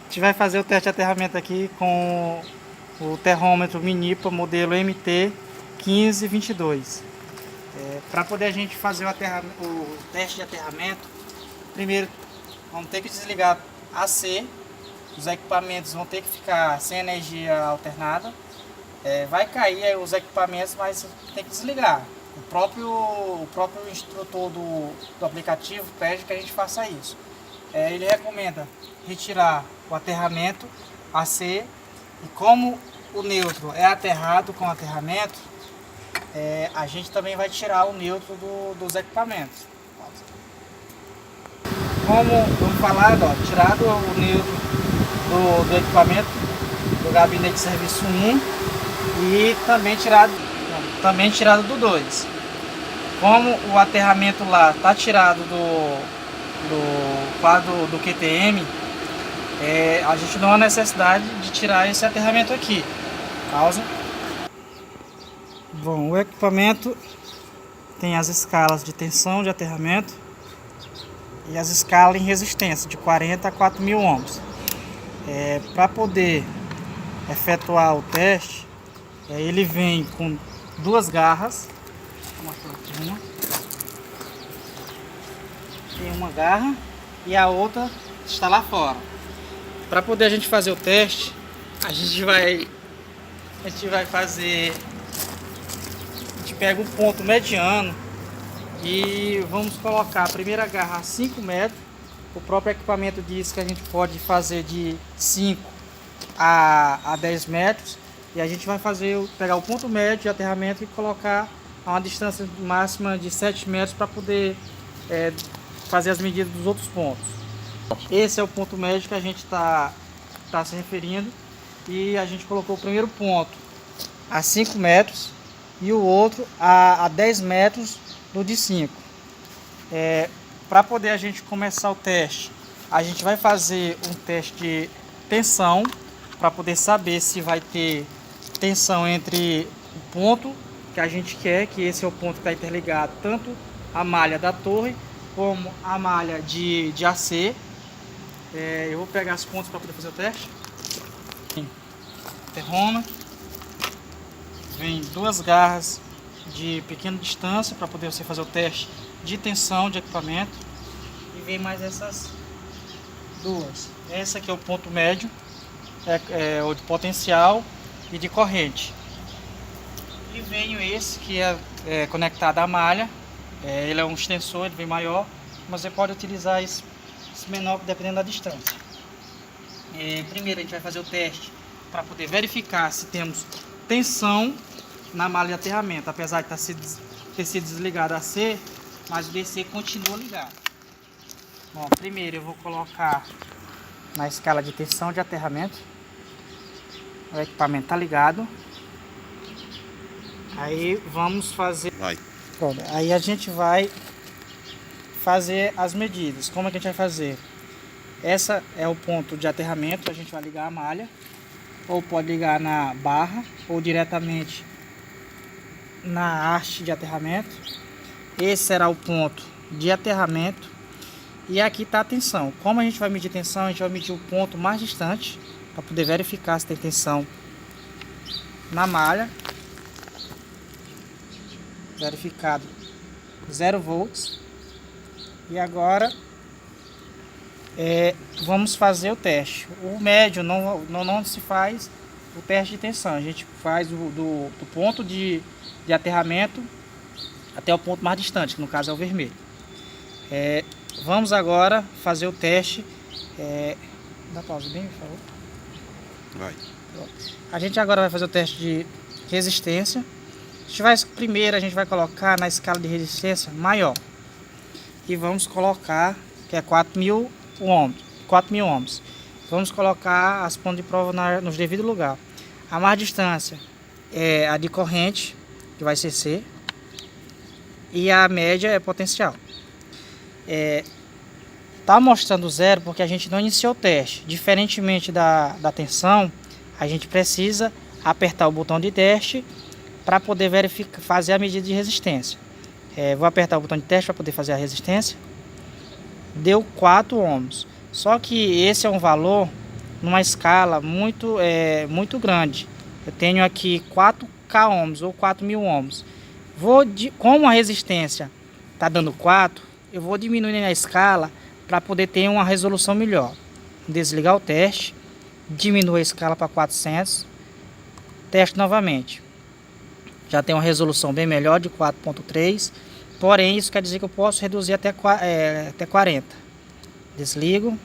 gente vai fazer o teste de aterramento aqui com o termômetro Minipa modelo MT1522. Para poder a gente fazer o teste de aterramento, primeiro vamos ter que desligar AC, os equipamentos vão ter que ficar sem energia alternada. Vai cair os equipamentos, mas tem que desligar. O próprio instrutor do aplicativo pede que a gente faça isso. Ele recomenda retirar o aterramento AC, e como o neutro é aterrado com aterramento, a gente também vai tirar o neutro dos equipamentos. Como vamos falar, tirado o neutro do equipamento do gabinete de serviço 1 e também tirado do 2. Como o aterramento lá está tirado do quadro do QTM, a gente não há necessidade de tirar esse aterramento aqui. Pausa. Bom, o equipamento tem as escalas de tensão de aterramento e as escalas em resistência de 40 a 4.000 ohms. Para poder efetuar o teste, ele vem com duas garras. Vou mostrar aqui uma. Tem uma garra e a outra está lá fora. Para poder a gente fazer o teste, a gente vai fazer, a gente pega um ponto mediano e vamos colocar a primeira garra a 5 metros. O próprio equipamento diz que a gente pode fazer de 5 a 10 metros. E a gente vai pegar o ponto médio de aterramento e colocar a uma distância máxima de 7 metros para poder fazer as medidas dos outros pontos. Esse é o ponto médio que a gente está se referindo. E a gente colocou o primeiro ponto a 5 metros e o outro a 10 metros do de 5. Para poder a gente começar o teste, a gente vai fazer um teste de tensão para poder saber se vai ter tensão entre o ponto que a gente quer, que esse é o ponto que está interligado tanto a malha da torre como a malha de AC. Eu vou pegar os pontos para poder fazer o teste. Termômetro, vem duas garras de pequena distância para poder você fazer o teste de tensão de equipamento, e vem mais essas duas. Essa aqui é o ponto médio, o de potencial e de corrente, e venho esse que é conectado à malha. Ele é um extensor, ele vem maior, mas você pode utilizar esse menor dependendo da distância. Primeiro a gente vai fazer o teste para poder verificar se temos tensão na malha de aterramento, apesar de ter sido desligado a AC, mas o DC continua ligado. Bom, primeiro eu vou colocar na escala de tensão de aterramento. O equipamento está ligado. Aí vamos fazer. Pronto, aí a gente vai fazer as medidas. Como é que a gente vai fazer? Essa é o ponto de aterramento. A gente vai ligar a malha, ou pode ligar na barra, ou diretamente na haste de aterramento. Esse será o ponto de aterramento. E aqui está a tensão. Como a gente vai medir tensão, a gente vai medir o ponto mais distante para poder verificar se tem tensão na malha. Verificado 0 volts. E agora vamos fazer o teste. O médio não se faz o teste de tensão. A gente faz do ponto de aterramento até o ponto mais distante, que no caso é o vermelho. Vamos agora fazer o teste. Dá pausa bem, por favor. Vai. A gente agora vai fazer o teste de resistência. Primeiro a gente vai colocar na escala de resistência maior. E vamos colocar, que é 4.000 ohms. Vamos colocar as pontas de prova nos devidos lugar. A mais distância é a de corrente, que vai ser C. E a média é potencial. Tá mostrando zero porque a gente não iniciou o teste. Diferentemente da tensão, a gente precisa apertar o botão de teste para poder fazer a medida de resistência. Vou apertar o botão de teste para poder fazer a resistência. Deu 4 ohms. Só que esse é um valor numa escala muito grande. Eu tenho aqui 4K ohms ou 4.000 ohms. Como a resistência está dando 4, eu vou diminuir a escala para poder ter uma resolução melhor. Desligar o teste, diminuir a escala para 400, teste novamente. Já tem uma resolução bem melhor de 4.3, porém isso quer dizer que eu posso reduzir até 40. Desligo,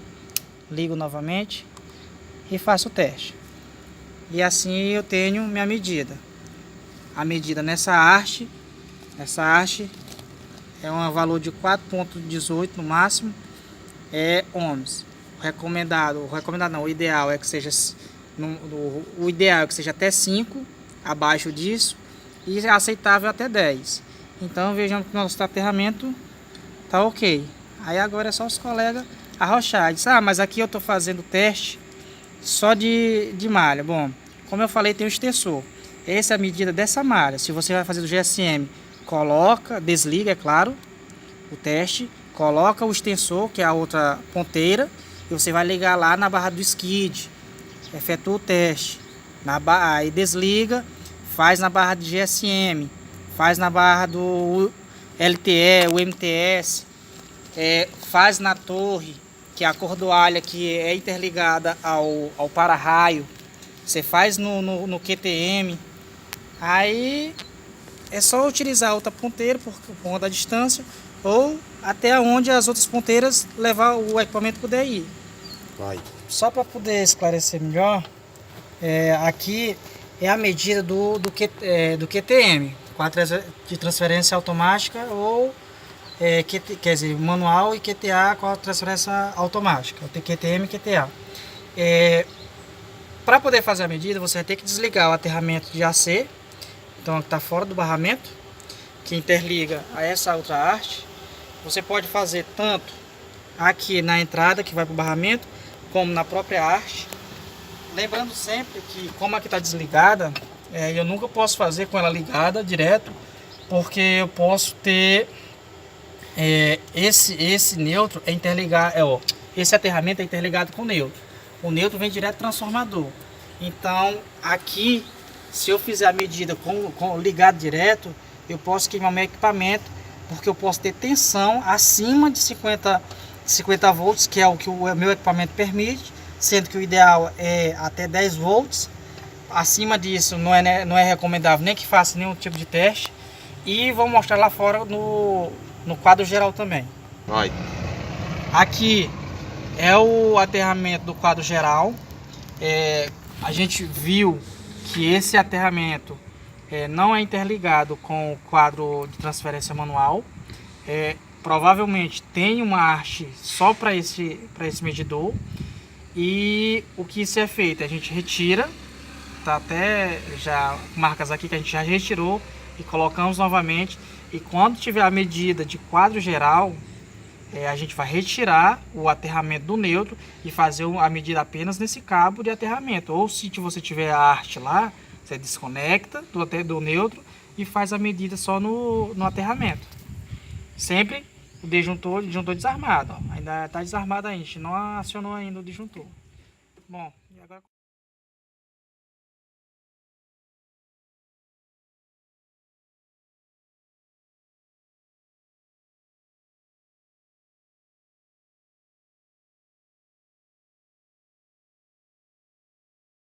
ligo novamente e faço o teste. E assim eu tenho minha medida. A medida nessa haste é um valor de 4.18 no máximo, ohms. O ideal é que seja até 5, abaixo disso, e é aceitável até 10. Então vejamos que nosso aterramento tá ok. Aí agora é só os colegas arrochar. Diz, mas aqui eu estou fazendo teste só de malha. Bom, como eu falei, tem o extensor. Essa é a medida dessa malha. Se você vai fazer do GSM, desliga, é claro, o teste, coloca o extensor, que é a outra ponteira, e você vai ligar lá na barra do skid, efetua o teste, aí desliga, faz na barra de GSM, faz na barra do LTE, o MTS, faz na torre, que é a cordoalha que é interligada ao para-raio, você faz no QTM, aí é só utilizar a outra ponteira por conta da distância, ou até onde as outras ponteiras levar o equipamento poder ir. Vai. Só para poder esclarecer melhor, aqui é a medida do QTM, de transferência automática, ou quer dizer, manual, e QTA com a transferência automática, o QTM e QTA. Para poder fazer a medida, você vai ter que desligar o aterramento de AC, então está fora do barramento, que interliga a essa outra haste. Você pode fazer tanto aqui na entrada que vai para o barramento, como na própria haste. Lembrando sempre que, como aqui está desligada, eu nunca posso fazer com ela ligada direto, porque eu posso ter esse neutro esse aterramento é interligado com o neutro. O neutro vem direto do transformador. Então aqui, se eu fizer a medida com ligado direto, eu posso queimar meu equipamento, porque eu posso ter tensão acima de 50 volts, que é o que o meu equipamento permite, sendo que o ideal é até 10 volts. Acima disso não é recomendável nem que faça nenhum tipo de teste. E vou mostrar lá fora no quadro geral também. Vai. Aqui é o aterramento do quadro geral. A gente viu que esse aterramento não é interligado com o quadro de transferência manual. Provavelmente tem uma haste só para esse medidor. E o que isso é feito? A gente retira, tá até já marcas aqui que a gente já retirou e colocamos novamente. E quando tiver a medida de quadro geral, a gente vai retirar o aterramento do neutro e fazer a medida apenas nesse cabo de aterramento. Ou se você tiver a haste lá, você desconecta do neutro e faz a medida só no aterramento. Sempre o disjuntor desarmado. Ainda está desarmado ainda, a gente não acionou ainda o disjuntor. Bom, e agora...